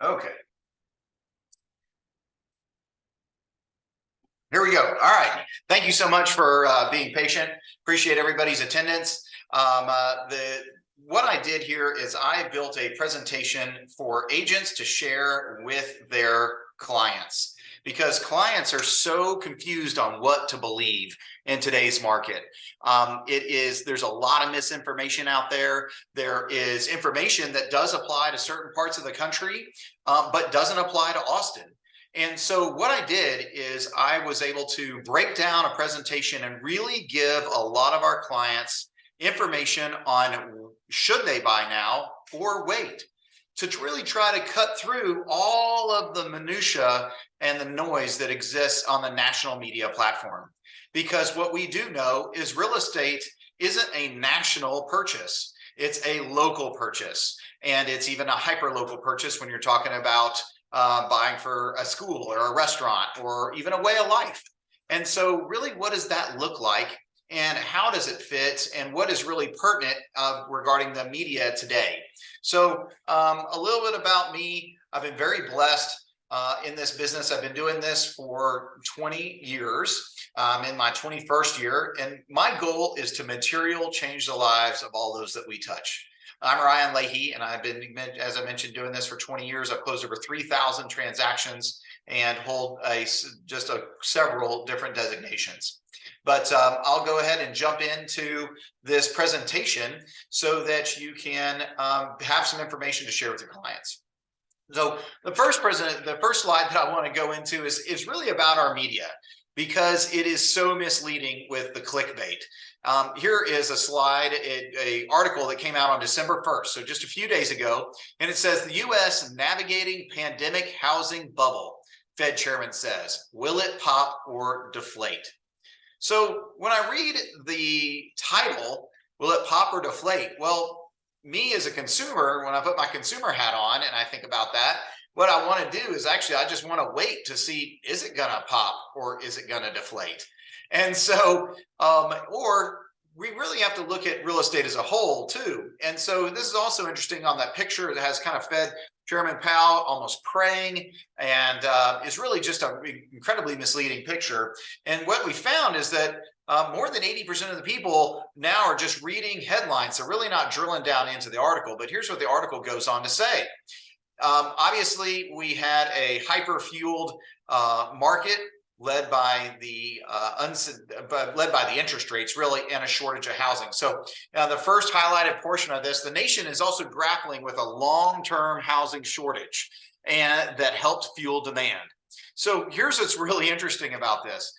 Okay. Here we go. All right. Thank you so much for being patient. Appreciate everybody's attendance. What I did here is I built a presentation for agents to share with their clients, because clients are so confused on what to believe in today's market. There's a lot of misinformation out there. There is information that does apply to certain parts of the country, but doesn't apply to Austin. And so what I did is I was able to break down a presentation and really give a lot of our clients information on should they buy now or wait, to really try to cut through all of the minutia and the noise that exists on the national media platform. Because what we do know is real estate isn't a national purchase. It's a local purchase. And it's even a hyper-local purchase when you're talking about buying for a school or a restaurant or even a way of life. And so really, what does that look like, and how does it fit, and what is really pertinent regarding the media today? So a little bit about me. I've been very blessed in this business. I've been doing this for 20 years. I'm in my 21st year, and my goal is to material change the lives of all those that we touch. I'm Ryan Leahy, and I've been, as I mentioned, doing this for 20 years. I've closed over 3,000 transactions and hold several different designations. But I'll go ahead and jump into this presentation so that you can have some information to share with your clients. So the first slide that I want to go into is really about our media, because it is so misleading with the clickbait. Here is a slide, an article that came out on December 1st, so just a few days ago, and it says, the U.S. navigating pandemic housing bubble, Fed chairman says, will it pop or deflate? So when I read the title, will it pop or deflate? Well, me as a consumer, when I put my consumer hat on and I think about that, what I want to do is actually, I just want to wait to see, is it going to pop or is it going to deflate? And so, or we really have to look at real estate as a whole too. And so this is also interesting on that picture that has kind of Fed Chairman Powell almost praying, and it's really just an incredibly misleading picture. And what we found is that more than 80% of the people now are just reading headlines. They're really not drilling down into the article, but here's what the article goes on to say. Obviously, we had a hyper-fueled market led by the interest rates, really, and a shortage of housing. So the first highlighted portion of this, the nation is also grappling with a long-term housing shortage, and that helped fuel demand. So here's what's really interesting about this.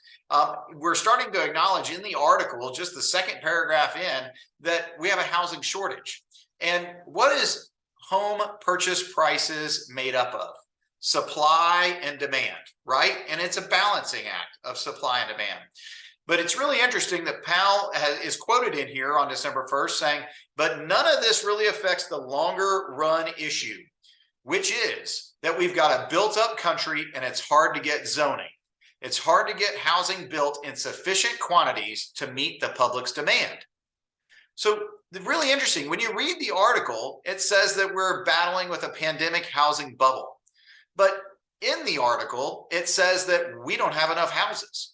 We're starting to acknowledge in the article, just the second paragraph in, that we have a housing shortage. And what is home purchase prices made up of? Supply and demand, right? And it's a balancing act of supply and demand. But it's really interesting that Powell is quoted in here on December 1st saying, but none of this really affects the longer run issue, which is that we've got a built up country and it's hard to get zoning. It's hard to get housing built in sufficient quantities to meet the public's demand. So really interesting, when you read the article, it says that we're battling with a pandemic housing bubble. But in the article, it says that we don't have enough houses.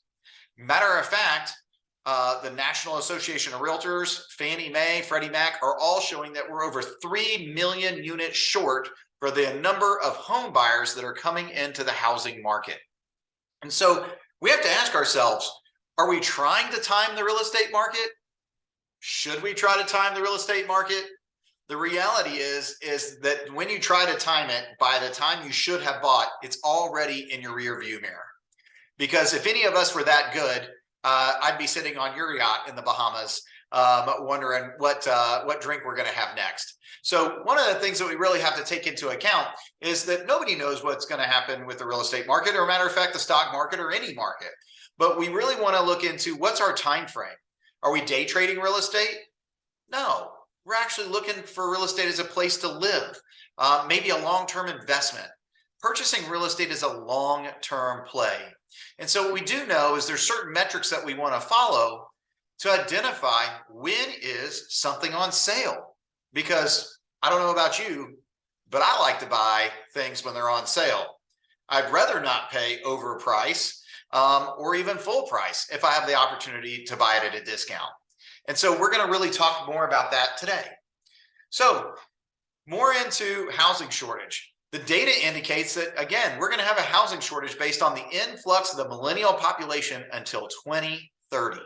Matter of fact, the National Association of Realtors, Fannie Mae, Freddie Mac are all showing that we're over 3 million units short for the number of home buyers that are coming into the housing market. And so we have to ask ourselves, are we trying to time the real estate market? Should we try to time the real estate market? The reality is that when you try to time it, by the time you should have bought, it's already in your rear view mirror. Because if any of us were that good, I'd be sitting on your yacht in the Bahamas, wondering what drink we're going to have next. So one of the things that we really have to take into account is that nobody knows what's going to happen with the real estate market, or matter of fact, the stock market or any market. But we really want to look into what's our time frame. Are we day trading real estate? No. We're actually looking for real estate as a place to live, maybe a long-term investment. Purchasing real estate is a long-term play. And so what we do know is there's certain metrics that we want to follow to identify when is something on sale. Because I don't know about you, but I like to buy things when they're on sale. I'd rather not pay overprice or even full price if I have the opportunity to buy it at a discount. And so we're going to really talk more about that today. So more into housing shortage. The data indicates that, again, we're going to have a housing shortage based on the influx of the millennial population until 2030.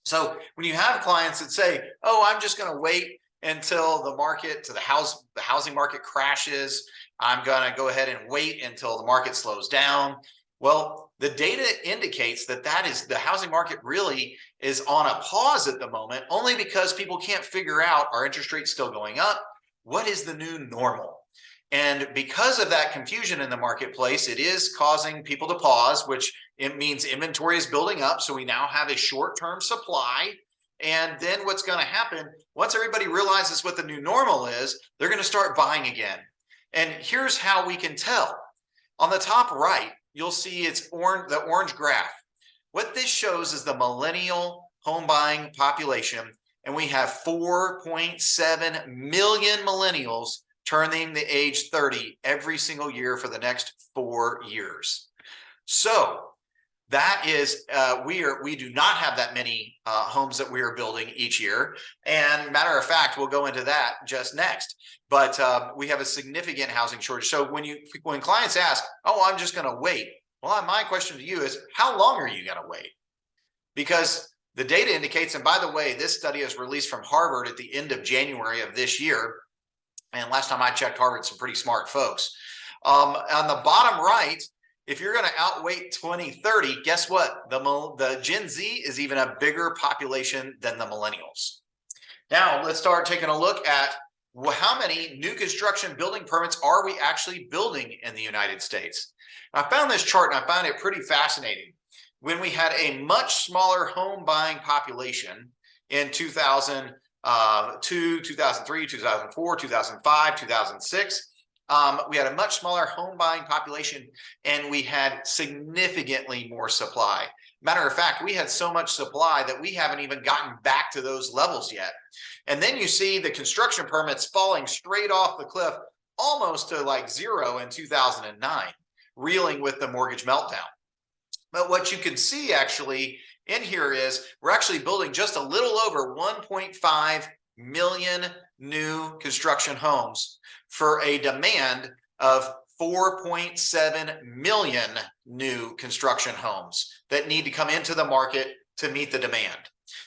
So when you have clients that say, oh, I'm just going to wait until the housing market crashes, I'm going to go ahead and wait until the market slows down. Well, the data indicates that the housing market really is on a pause at the moment, only because people can't figure out, are interest rates still going up? What is the new normal? And because of that confusion in the marketplace, it is causing people to pause, which it means inventory is building up. So we now have a short-term supply. And then what's going to happen, once everybody realizes what the new normal is, they're going to start buying again. And here's how we can tell. On the top right, you'll see it's the orange graph. What this shows is the millennial home buying population. And we have 4.7 million millennials turning the age 30 every single year for the next 4 years. So that is, we do not have that many homes that we are building each year. And matter of fact, we'll go into that just next. But we have a significant housing shortage. So when clients ask, oh, I'm just going to wait. Well, my question to you is, how long are you going to wait? Because the data indicates, and by the way, this study is released from Harvard at the end of January of this year. And last time I checked, Harvard's some pretty smart folks. On the bottom right, if you're going to outwait 2030, guess what? The Gen Z is even a bigger population than the millennials. Now, let's start taking a look at how many new construction building permits are we actually building in the United States. I found this chart and I found it pretty fascinating. When we had a much smaller home buying population in 2002, 2003, 2004, 2005, 2006, we had a much smaller home buying population and we had significantly more supply. Matter of fact, we had so much supply that we haven't even gotten back to those levels yet. And then you see the construction permits falling straight off the cliff, almost to like zero in 2009, reeling with the mortgage meltdown. But what you can see actually in here is we're actually building just a little over 1.5 million new construction homes for a demand of 4.7 million new construction homes that need to come into the market to meet the demand.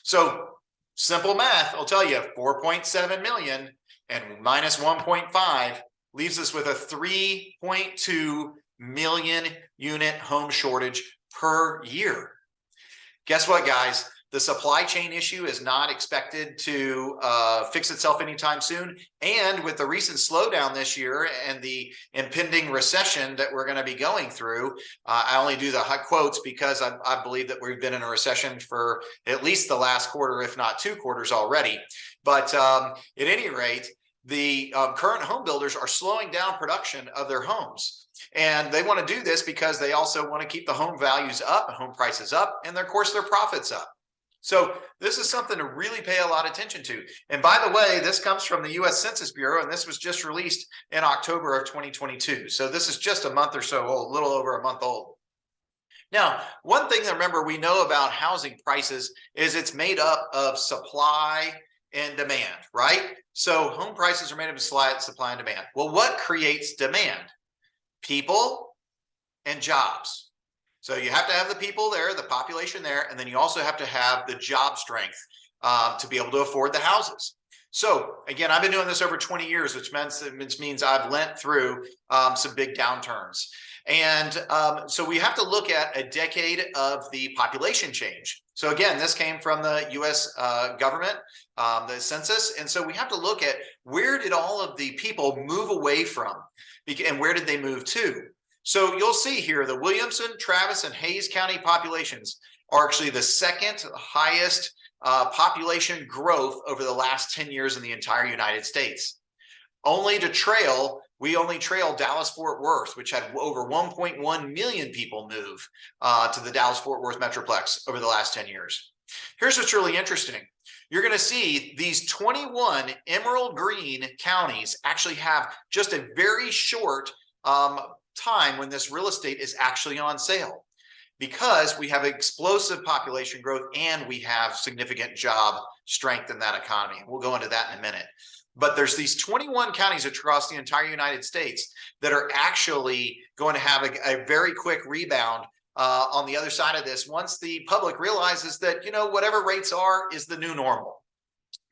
So simple math, I'll tell you, 4.7 million and minus 1.5 leaves us with a 3.2 million unit home shortage per year. Guess what, guys? The supply chain issue is not expected to fix itself anytime soon. And with the recent slowdown this year and the impending recession that we're going to be going through, I only do the hot quotes because I believe that we've been in a recession for at least the last quarter, if not 2 quarters already. But at any rate, the current home builders are slowing down production of their homes. And they want to do this because they also want to keep the home values up and home prices up, and of course their profits up. So this is something to really pay a lot of attention to. And by the way, this comes from the U.S. Census Bureau, and this was just released in October of 2022. So this is just a month or so old, a little over a month old. Now, one thing that remember we know about housing prices is it's made up of supply and demand, right? So home prices are made up of supply and demand. Well, what creates demand? People and jobs. So you have to have the people there, the population there, and then you also have to have the job strength to be able to afford the houses. So again, I've been doing this over 20 years, which means I've lent through some big downturns. And so we have to look at a decade of the population change. So again, this came from the US government, the census. And so we have to look at where did all of the people move away from and where did they move to? So you'll see here the Williamson, Travis, and Hayes County populations are actually the second highest population growth over the last 10 years in the entire United States. We only trail Dallas-Fort Worth, which had over 1.1 million people move to the Dallas-Fort Worth Metroplex over the last 10 years. Here's what's really interesting. You're going to see these 21 emerald green counties actually have just a very short time when this real estate is actually on sale, because we have explosive population growth and we have significant job strength in that economy. We'll go into that in a minute. But there's these 21 counties across the entire United States that are actually going to have a very quick rebound on the other side of this, once the public realizes that, whatever rates are is the new normal.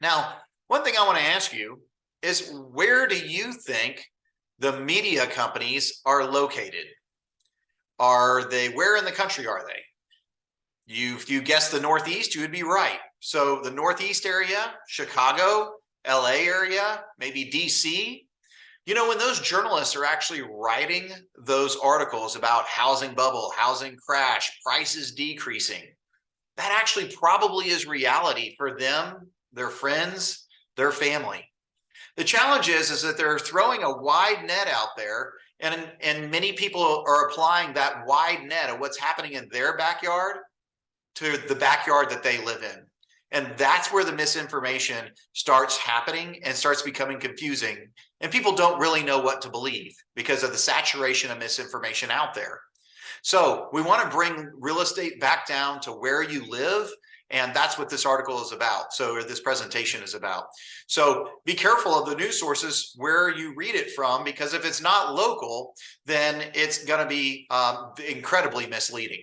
Now, one thing I want to ask you is, where do you think the media companies are located? Where in the country are they? If you guessed the Northeast, you would be right. So the Northeast area, Chicago, LA area, maybe DC. When those journalists are actually writing those articles about housing bubble, housing crash, prices decreasing, that actually probably is reality for them, their friends, their family. The challenge is that they're throwing a wide net out there, and many people are applying that wide net of what's happening in their backyard to the backyard that they live in. And that's where the misinformation starts happening and starts becoming confusing. And people don't really know what to believe because of the saturation of misinformation out there. So we want to bring real estate back down to where you live. And that's what this article is about. So this presentation is about. So be careful of the news sources where you read it from, because if it's not local, then it's going to be incredibly misleading.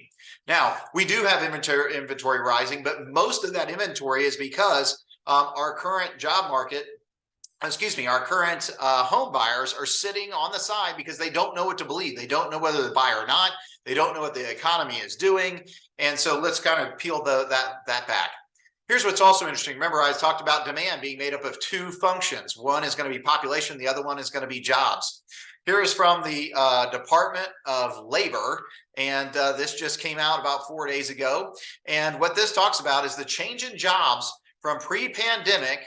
Now, we do have inventory rising, but most of that inventory is because our current home buyers are sitting on the side because they don't know what to believe. They don't know whether to buy or not. They don't know what the economy is doing. And so let's kind of peel that back. Here's what's also interesting. Remember, I talked about demand being made up of two functions. One is going to be population. The other one is going to be jobs. Here is from the Department of Labor, and this just came out about 4 days ago. And what this talks about is the change in jobs from pre-pandemic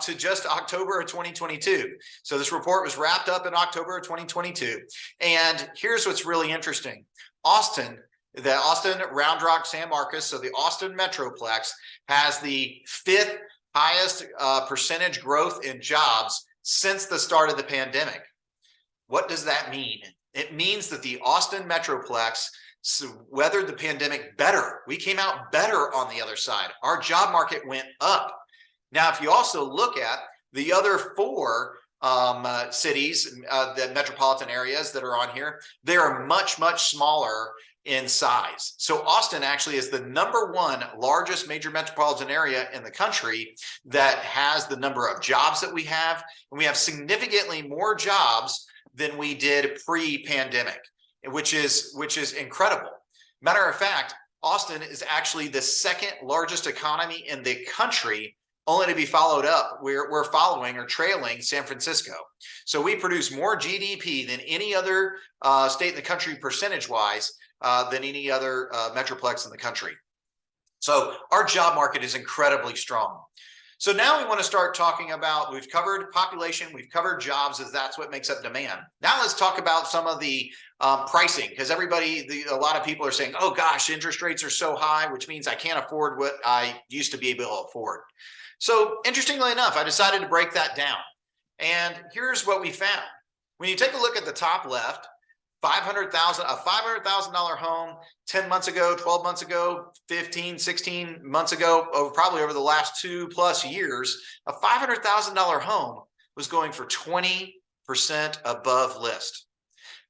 to just October of 2022. So this report was wrapped up in October of 2022. And here's what's really interesting. The Austin, Round Rock, San Marcos, so the Austin Metroplex has the 5th highest percentage growth in jobs since the start of the pandemic. What does that mean? It means that the Austin Metroplex weathered the pandemic better. We came out better on the other side. Our job market went up. Now, if you also look at the other 4 cities, the metropolitan areas that are on here, they are much, much smaller in size. So Austin actually is the #1 largest major metropolitan area in the country that has the number of jobs that we have. And we have significantly more jobs than we did pre-pandemic, which is incredible. Matter of fact, Austin is actually the 2nd largest economy in the country, only to be followed up. We're following or trailing San Francisco. So we produce more GDP than any other state in the country percentage-wise than any other metroplex in the country. So our job market is incredibly strong. So now we want to start talking about, we've covered population, we've covered jobs, as that's what makes up demand. Now let's talk about some of the pricing, because a lot of people are saying, oh gosh, interest rates are so high, which means I can't afford what I used to be able to afford. So interestingly enough, I decided to break that down. And here's what we found. When you take a look at the top left, a $500,000 home 10 months ago, 12 months ago, 15, 16 months ago, probably over the last 2+ years, a $500,000 home was going for 20% above list.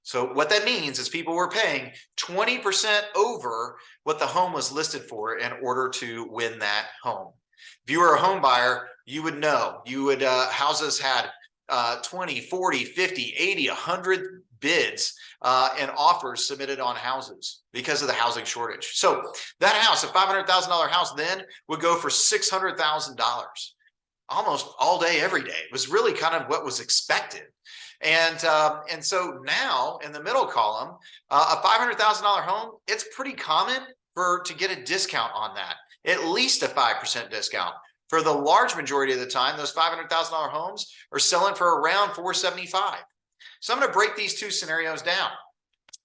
So what that means is people were paying 20% over what the home was listed for in order to win that home. If you were a home buyer, you would know. Houses had 20, 40, 50, 80, 100 bids and offers submitted on houses because of the housing shortage. So that house, a $500,000 house, then would go for $600,000 almost all day, every day. It was really kind of what was expected. And so now in the middle column, a $500,000 home, it's pretty common to get a discount on that, at least a 5% discount. For the large majority of the time, those $500,000 homes are selling for around $475,000. So I'm going to break these two scenarios down.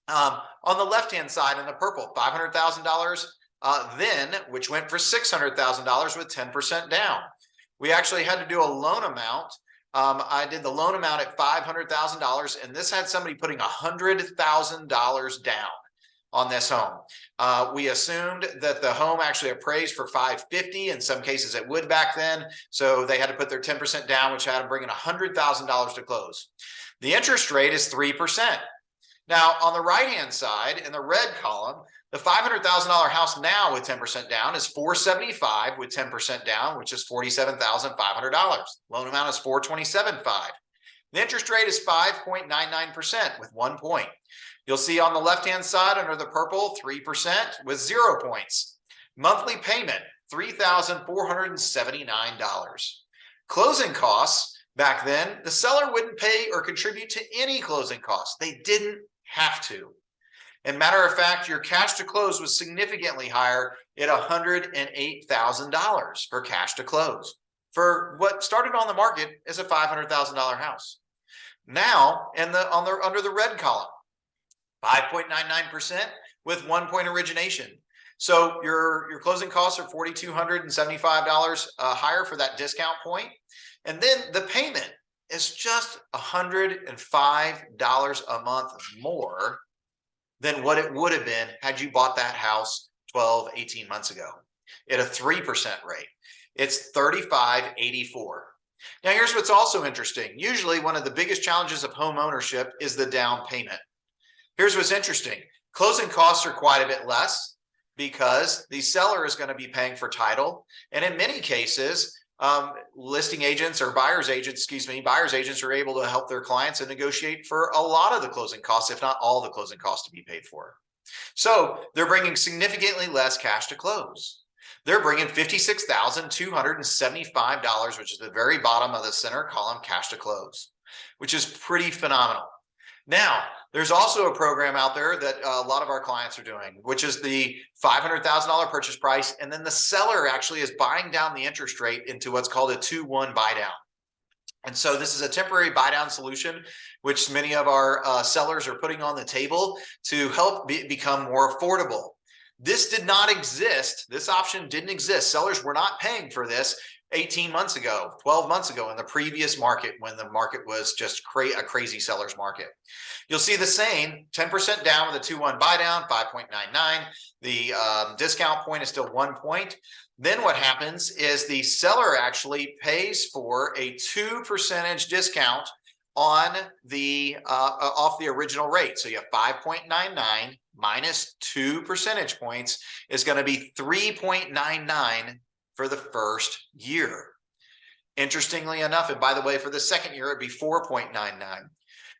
On the left-hand side in the purple, $500,000, which went for $600,000 with 10% down. We actually had to do a loan amount. I did the loan amount at $500,000, and this had somebody putting $100,000 down on this home. We assumed that the home actually appraised for $550,000. In some cases it would back then. So they had to put their 10% down, which had them bringing $100,000 to close. The interest rate is 3%. Now on the right-hand side in the red column, the $500,000 house now with 10% down is $475,000 with 10% down, which is $47,500. Loan amount is $427,500. The interest rate is 5.99% with 1 point. You'll see on the left-hand side under the purple, 3% with 0 points. Monthly payment, $3,479. Closing costs, back then, the seller wouldn't pay or contribute to any closing costs. They didn't have to. And matter of fact, your cash to close was significantly higher at $108,000 for cash to close for what started on the market as a $500,000 house. Now, under the red column, 5.99% with 1 point origination. So your closing costs are $4,275 higher for that discount point. And then the payment is just $105 a month more than what it would have been had you bought that house 12, 18 months ago at a 3% rate. It's $3,584. Now, here's what's also interesting. Usually one of the biggest challenges of home ownership is the down payment. Here's what's interesting. Closing costs are quite a bit less because the seller is going to be paying for title. And in many cases, listing agents or buyer's agents are able to help their clients and negotiate for a lot of the closing costs, if not all the closing costs to be paid for. So they're bringing significantly less cash to close. They're bringing $56,275, which is the very bottom of the center column, cash to close, which is pretty phenomenal. Now, there's also a program out there that a lot of our clients are doing, which is the $500,000 purchase price. And then the seller actually is buying down the interest rate into what's called a 2-1 buy down. And so this is a temporary buy down solution, which many of our sellers are putting on the table to help become more affordable. This did not exist. This option didn't exist. Sellers were not paying for this 18 months ago, 12 months ago in the previous market when the market was just a crazy seller's market. You'll see the same 10% down with a 2-1 buy down, 5.99. The discount point is still 1 point. Then what happens is the seller actually pays for a 2% discount on the off the original rate. So you have 5.99 minus 2 percentage points is going to be 3.99 for the first year. Interestingly enough, and by the way, for the second year, it'd be 4.99.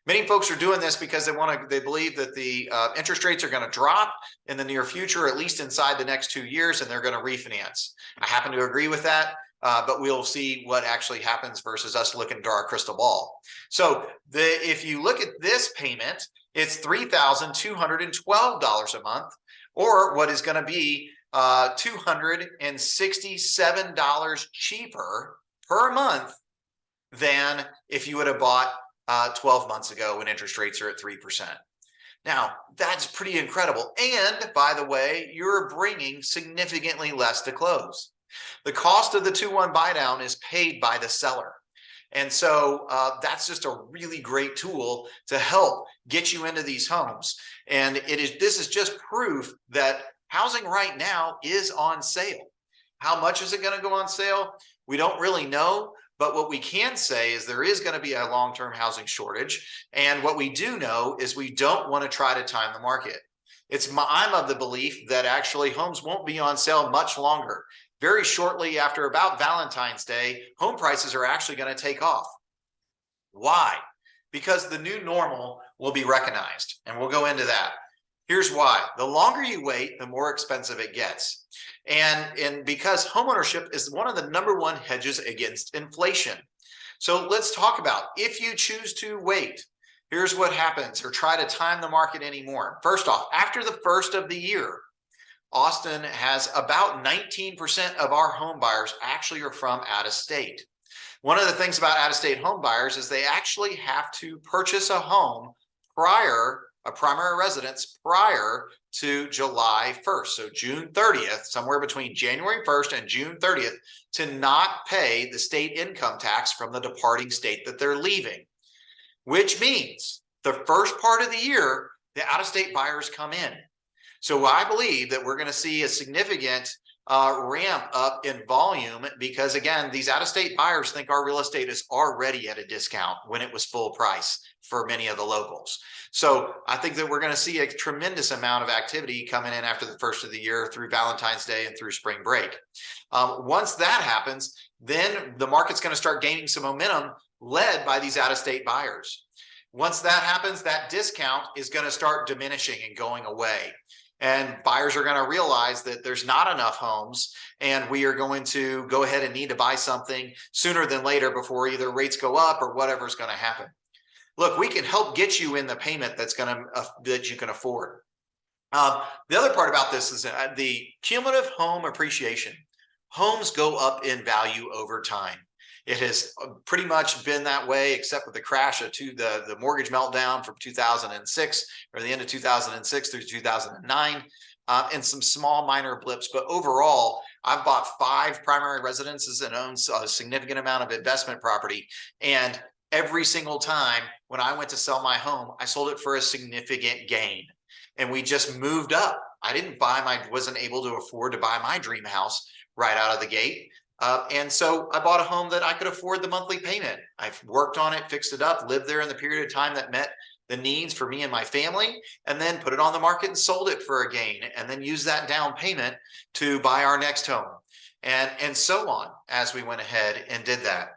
Many folks are doing this because they believe that the interest rates are going to drop in the near future, at least inside the next 2 years, and they're going to refinance. I happen to agree with that, but we'll see what actually happens versus us looking into our crystal ball. So if you look at this payment, it's $3,212 a month, or what is going to be $267 cheaper per month than if you would have bought 12 months ago when interest rates are at 3%. Now, that's pretty incredible. And by the way, you're bringing significantly less to close. The cost of the 2-1 buy down is paid by the seller. And so that's just a really great tool to help get you into these homes. And this is just proof that housing right now is on sale. How much is it going to go on sale? We don't really know. But what we can say is there is going to be a long-term housing shortage. And what we do know is we don't want to try to time the market. I'm of the belief that actually homes won't be on sale much longer. Very shortly after about Valentine's Day, home prices are actually going to take off. Why? Because the new normal will be recognized, and we'll go into that. Here's why. The longer you wait, the more expensive it gets. And because homeownership is one of the #1 hedges against inflation. So let's talk about if you choose to wait, here's what happens, or try to time the market anymore. First off, after the first of the year, Austin has about 19% of our home buyers actually are from out of state. One of the things about out of state home buyers is they actually have to purchase a home a primary residence prior to July 1st. So June 30th, somewhere between January 1st and June 30th, to not pay the state income tax from the departing state that they're leaving, which means the first part of the year, the out-of-state buyers come in. So I believe that we're going to see a significant ramp up in volume because, again, these out-of-state buyers think our real estate is already at a discount when it was full price for many of the locals. So I think that we're going to see a tremendous amount of activity coming in after the first of the year through Valentine's Day and through spring break. Once that happens, then the market's going to start gaining some momentum led by these out-of-state buyers. Once that happens, that discount is going to start diminishing and going away. And buyers are going to realize that there's not enough homes and we are going to go ahead and need to buy something sooner than later before either rates go up or whatever's going to happen. Look, we can help get you in the payment that you can afford. The other part about this is the cumulative home appreciation. Homes go up in value over time. It has pretty much been that way, except with the crash of the mortgage meltdown from 2006 or the end of 2006 through 2009, and some small minor blips. But overall, I've bought 5 primary residences and owned a significant amount of investment property. And every single time when I went to sell my home, I sold it for a significant gain. And we just moved up. I wasn't able to afford to buy my dream house right out of the gate. And so I bought a home that I could afford the monthly payment. I've worked on it, fixed it up, lived there in the period of time that met the needs for me and my family, and then put it on the market and sold it for a gain, and then use that down payment to buy our next home, and so on as we went ahead and did that.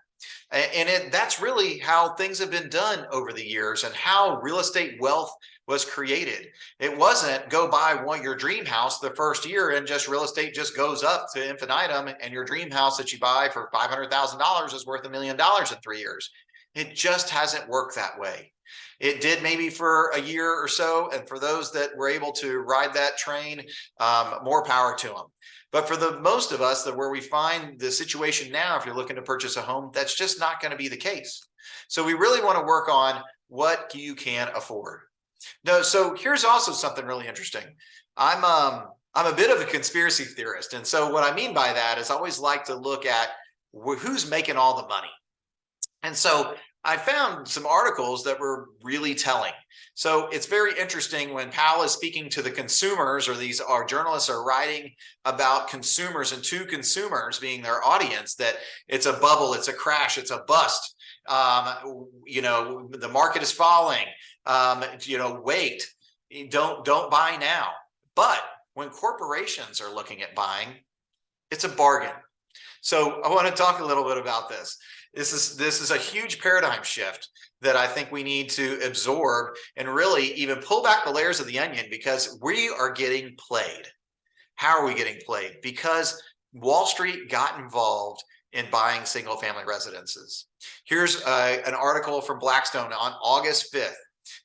And that's really how things have been done over the years and how real estate wealth was created. It wasn't go buy your dream house the first year and just real estate just goes up to infinitum and your dream house that you buy for $500,000 is worth $1 million in 3 years. It just hasn't worked that way. It did maybe for a year or so, and for those that were able to ride that train, more power to them. But for the most of us, where we find the situation now, if you're looking to purchase a home, that's just not going to be the case. So we really want to work on what you can afford. No, so here's also something really interesting. I'm a bit of a conspiracy theorist, and so what I mean by that is I always like to look at who's making all the money. And so I found some articles that were really telling. So it's very interesting when Powell is speaking to the consumers, or our journalists are writing about consumers and to consumers being their audience, that it's a bubble, it's a crash, it's a bust. The market is falling. Wait, don't buy now. But when corporations are looking at buying, it's a bargain. So I want to talk a little bit about this. This is a huge paradigm shift that I think we need to absorb and really even pull back the layers of the onion, because we are getting played. How are we getting played? Because Wall Street got involved in buying single family residences. Here's an article from Blackstone on August 5th.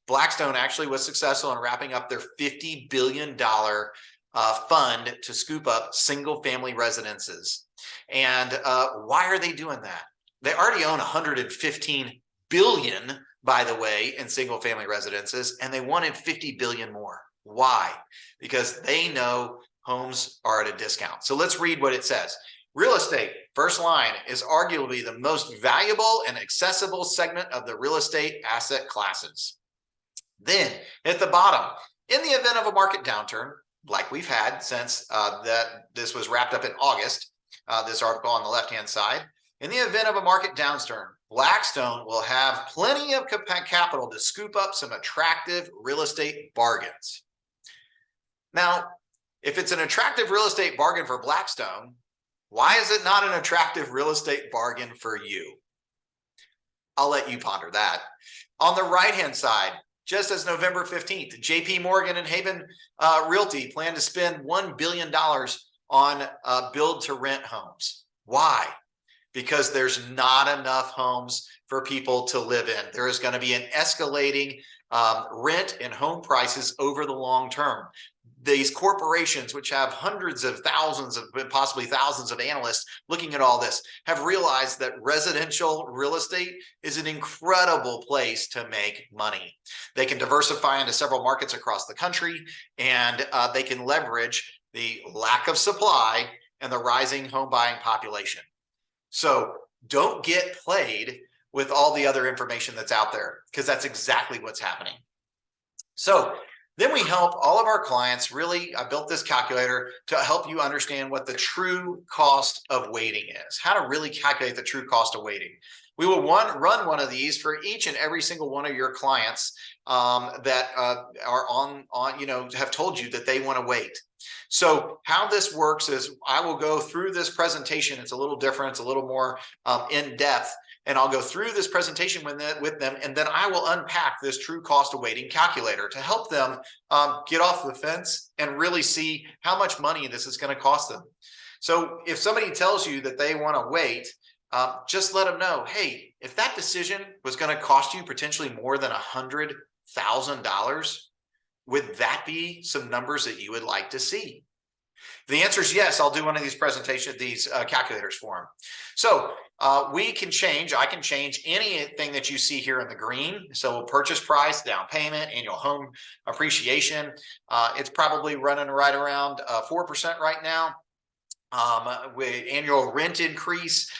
Blackstone actually was successful in wrapping up their $50 billion fund to scoop up single family residences. And why are they doing that? They already own 115 billion, by the way, in single family residences, and they wanted 50 billion more. Why? Because they know homes are at a discount. So let's read what it says. Real estate, first line, is arguably the most valuable and accessible segment of the real estate asset classes. Then at the bottom, in the event of a market downturn, like we've had since this was wrapped up in August, this article on the left-hand side, in the event of a market downturn, Blackstone will have plenty of capital to scoop up some attractive real estate bargains. Now, if it's an attractive real estate bargain for Blackstone, why is it not an attractive real estate bargain for you? I'll let you ponder that. On the right-hand side, just as November 15th, JP Morgan and Haven Realty plan to spend $1 billion on build-to-rent homes. Why? Because there's not enough homes for people to live in. There is going to be an escalating rent and home prices over the long term. these corporations, which have hundreds of thousands of, possibly thousands of analysts looking at all this, have realized that residential real estate is an incredible place to make money. They can diversify into several markets across the country, and they can leverage the lack of supply and the rising home buying population. So don't get played with all the other information that's out there, because that's exactly what's happening. So then we help all of our clients. Really, I built this calculator to help you understand what the true cost of waiting is, how to really calculate the true cost of waiting. We will run one of these for each and every single one of your clients that are on, have told you that they want to wait. So how this works is I will go through this presentation. It's a little different. It's a little more in depth. And I'll go through this presentation with them, and then I will unpack this true cost of waiting calculator to help them get off the fence and really see how much money this is going to cost them. So if somebody tells you that they want to wait, just let them know, hey, if that decision was going to cost you potentially more than $100,000, would that be some numbers that you would like to see? The answer is yes. I'll do one of these calculators for them. So I can change anything that you see here in the green. So purchase price, down payment, annual home appreciation. It's probably running right around 4% right now. With annual rent increase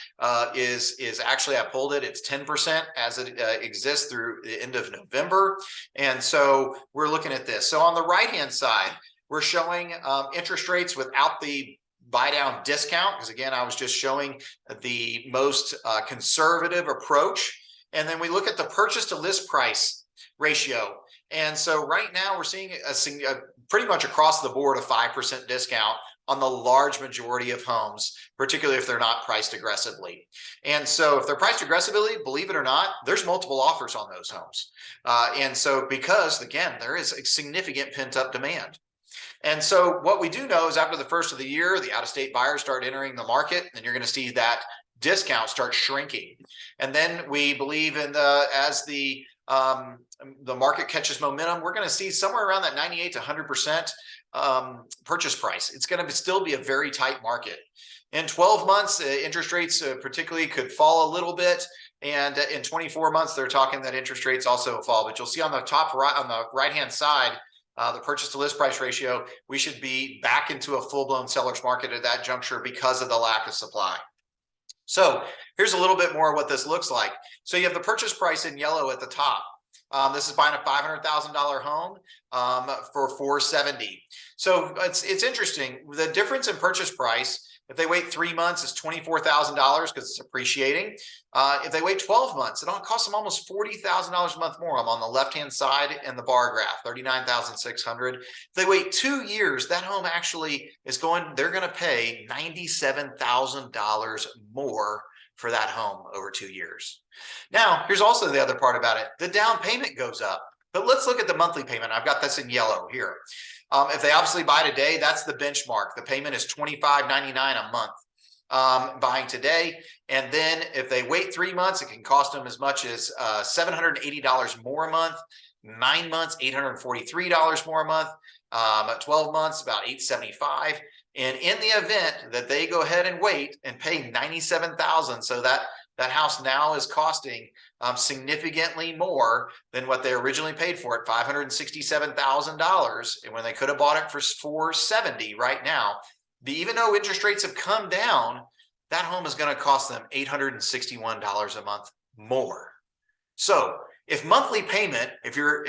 is actually, I pulled it, it's 10% as it exists through the end of November. And so we're looking at this. So on the right hand side, we're showing interest rates without the buy down discount, because again, I was just showing the most conservative approach. And then we look at the purchase to list price ratio. And so right now we're seeing a pretty much across the board a 5% discount on the large majority of homes, particularly if they're not priced aggressively. And so if they're priced aggressively, believe it or not, there's multiple offers on those homes. And so because, again, there is a significant pent up demand. And so what we do know is after the first of the year, the out-of-state buyers start entering the market, and you're going to see that discount start shrinking. And then we believe in as the market catches momentum, we're going to see somewhere around that 98 to 100% purchase price. It's going to still be a very tight market. In 12 months, interest rates particularly could fall a little bit. And in 24 months, they're talking that interest rates also fall. But you'll see on the top right, on the right-hand side, the purchase to list price ratio, we should be back into a full-blown seller's market at that juncture because of the lack of supply. So here's a little bit more of what this looks like. So you have the purchase price in yellow at the top. This is buying a $500,000 home for $470,000. So it's interesting. The difference in purchase price, if they wait 3 months, it's $24,000 because it's appreciating. If they wait 12 months, it costs them almost $40,000 a month more. I'm on the left-hand side in the bar graph, $39,600. If they wait 2 years, that home actually they're going to pay $97,000 more for that home over 2 years. Now, here's also the other part about it. The down payment goes up, but let's look at the monthly payment. I've got this in yellow here. If they obviously buy today, that's the benchmark. The payment is $25.99 a month buying today. And then if they wait 3 months, it can cost them as much as $780 more a month. 9 months, $843 more a month. 12 months, about $875. And in the event that they go ahead and wait and pay $97,000, so that house now is costing significantly more than what they originally paid for it, $567,000, and when they could have bought it for $470,000 right now. Even though interest rates have come down, that home is going to cost them $861 a month more. So if monthly payment, if you're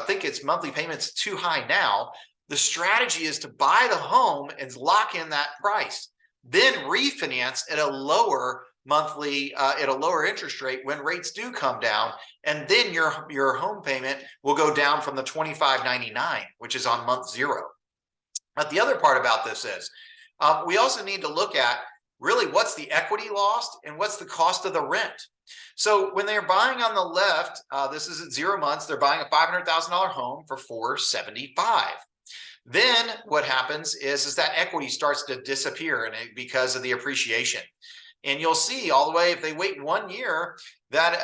think it's monthly payments too high now, the strategy is to buy the home and lock in that price, then refinance at a lower monthly, at a lower interest rate when rates do come down, and then your home payment will go down from the $25.99, which is on month 0. But the other part about this is we also need to look at really what's the equity lost and what's the cost of the rent. So when they're buying on the left, this is at 0 months, they're buying a $500,000 home for $475,000. Then what happens is that equity starts to disappear because of the appreciation. And you'll see all the way, if they wait 1 year, that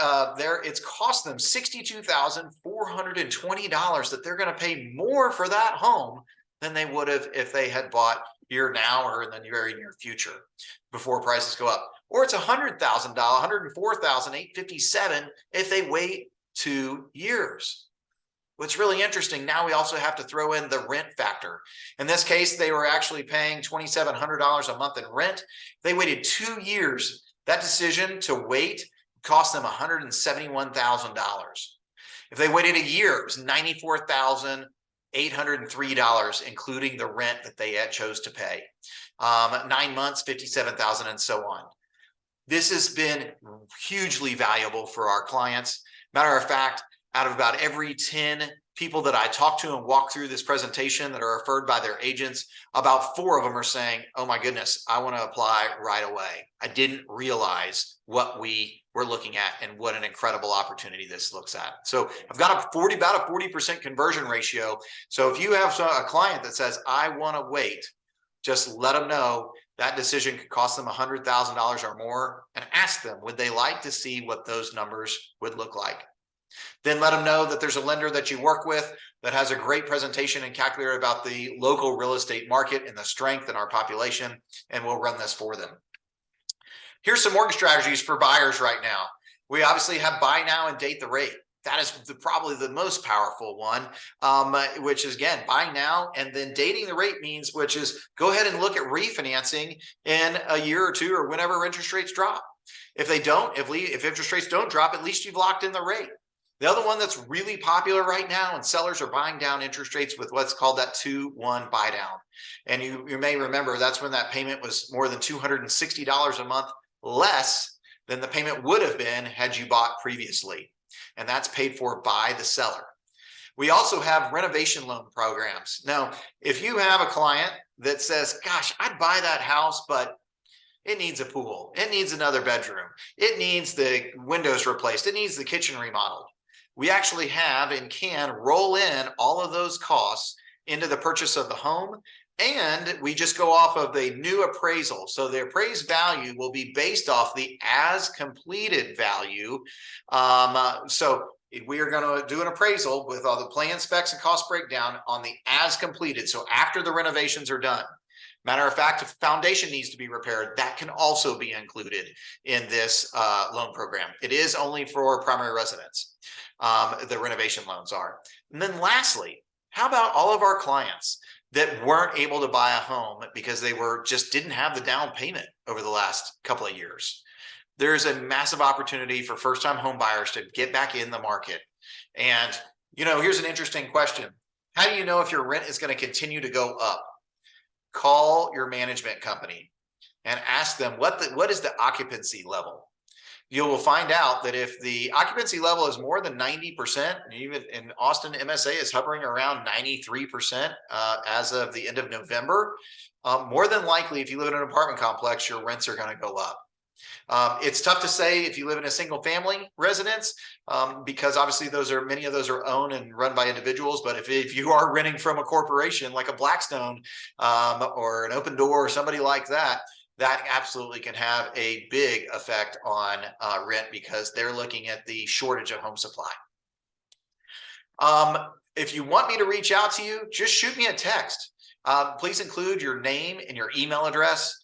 it's cost them $62,420 that they're going to pay more for that home than they would have if they had bought here now or in the very near future before prices go up. Or it's $100,000, $104,857 if they wait 2 years. What's really interesting, now we also have to throw in the rent factor. In this case, they were actually paying $2,700 a month in rent. They waited 2 years. That decision to wait cost them $171,000. If they waited a year, it was $94,803, including the rent that they had chose to pay. 9 months, $57,000, and so on. This has been hugely valuable for our clients. Matter of fact, out of about every 10 people that I talk to and walk through this presentation that are referred by their agents, about 4 of them are saying, oh my goodness, I want to apply right away. I didn't realize what we were looking at and what an incredible opportunity this looks at. So I've got about a 40% conversion ratio. So if you have a client that says, I want to wait, just let them know that decision could cost them $100,000 or more, and ask them, would they like to see what those numbers would look like? Then let them know that there's a lender that you work with that has a great presentation and calculator about the local real estate market and the strength in our population, and we'll run this for them. Here's some mortgage strategies for buyers right now. We obviously have buy now and date the rate. That is probably the most powerful one, which is, again, buying now, and then dating the rate means, which is go ahead and look at refinancing in a year or two or whenever interest rates drop. If they don't, if interest rates don't drop, at least you've locked in the rate. The other one that's really popular right now, and sellers are buying down interest rates with what's called that 2-1 buy down. And you may remember that's when that payment was more than $260 a month less than the payment would have been had you bought previously. And that's paid for by the seller. We also have renovation loan programs. Now, if you have a client that says, gosh, I'd buy that house, but it needs a pool, it needs another bedroom, it needs the windows replaced, it needs the kitchen remodeled, we actually have and can roll in all of those costs into the purchase of the home. And we just go off of the new appraisal. So the appraised value will be based off the as completed value. So we are going to do an appraisal with all the plan specs and cost breakdown on the as completed. So after the renovations are done. Matter of fact, if the foundation needs to be repaired, that can also be included in this loan program. It is only for primary residents. The renovation loans are. And then lastly, how about all of our clients that weren't able to buy a home because they just didn't have the down payment over the last couple of years? There's a massive opportunity for first-time home buyers to get back in the market. And, here's an interesting question. How do you know if your rent is going to continue to go up? Call your management company and ask them what is the occupancy level. You will find out that if the occupancy level is more than 90%, even in Austin, MSA is hovering around 93% as of the end of November, more than likely, if you live in an apartment complex, your rents are going to go up. It's tough to say if you live in a single family residence because obviously many of those are owned and run by individuals. But if you are renting from a corporation like a Blackstone or an Open Door or somebody like that, that absolutely can have a big effect on rent because they're looking at the shortage of home supply. If you want me to reach out to you, just shoot me a text. Please include your name and your email address.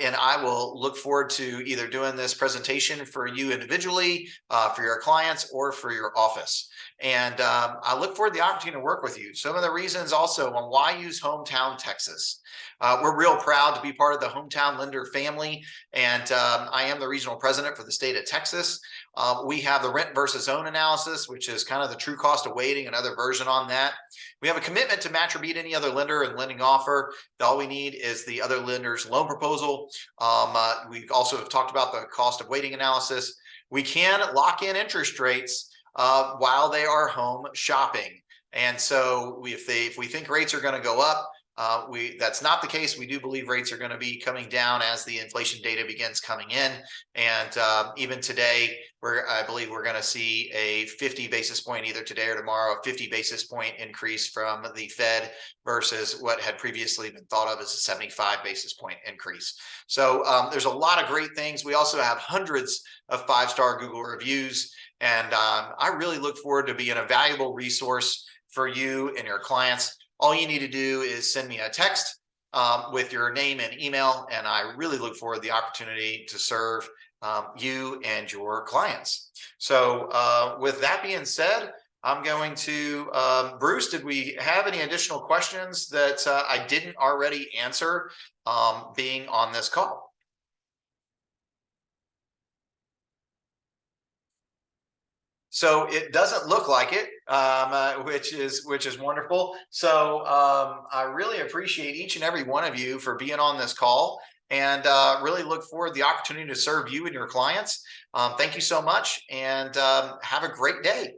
And I will look forward to either doing this presentation for you individually, for your clients, or for your office. And I look forward to the opportunity to work with you. Some of the reasons also on why use Hometown Texas. We're real proud to be part of the Hometown Lender family. And I am the regional president for the state of Texas. We have the rent versus own analysis, which is kind of the true cost of waiting, another version on that. We have a commitment to match or beat any other lender and lending offer. All we need is the other lender's loan proposal. We also have talked about the cost of waiting analysis. We can lock in interest rates while they are home shopping. And so if we think rates are going to go up, that's not the case. We do believe rates are going to be coming down as the inflation data begins coming in. And even today, I believe we're going to see a 50 basis point either today or tomorrow, a 50 basis point increase from the Fed versus what had previously been thought of as a 75 basis point increase. So there's a lot of great things. We also have hundreds of 5-star Google reviews. And I really look forward to being a valuable resource for you and your clients. all you need to do is send me a text with your name and email, and I really look forward to the opportunity to serve you and your clients. So with that being said, I'm going to, Bruce, did we have any additional questions that I didn't already answer being on this call? So it doesn't look like it, which is wonderful. So I really appreciate each and every one of you for being on this call, and really look forward to the opportunity to serve you and your clients. Thank you so much, and have a great day.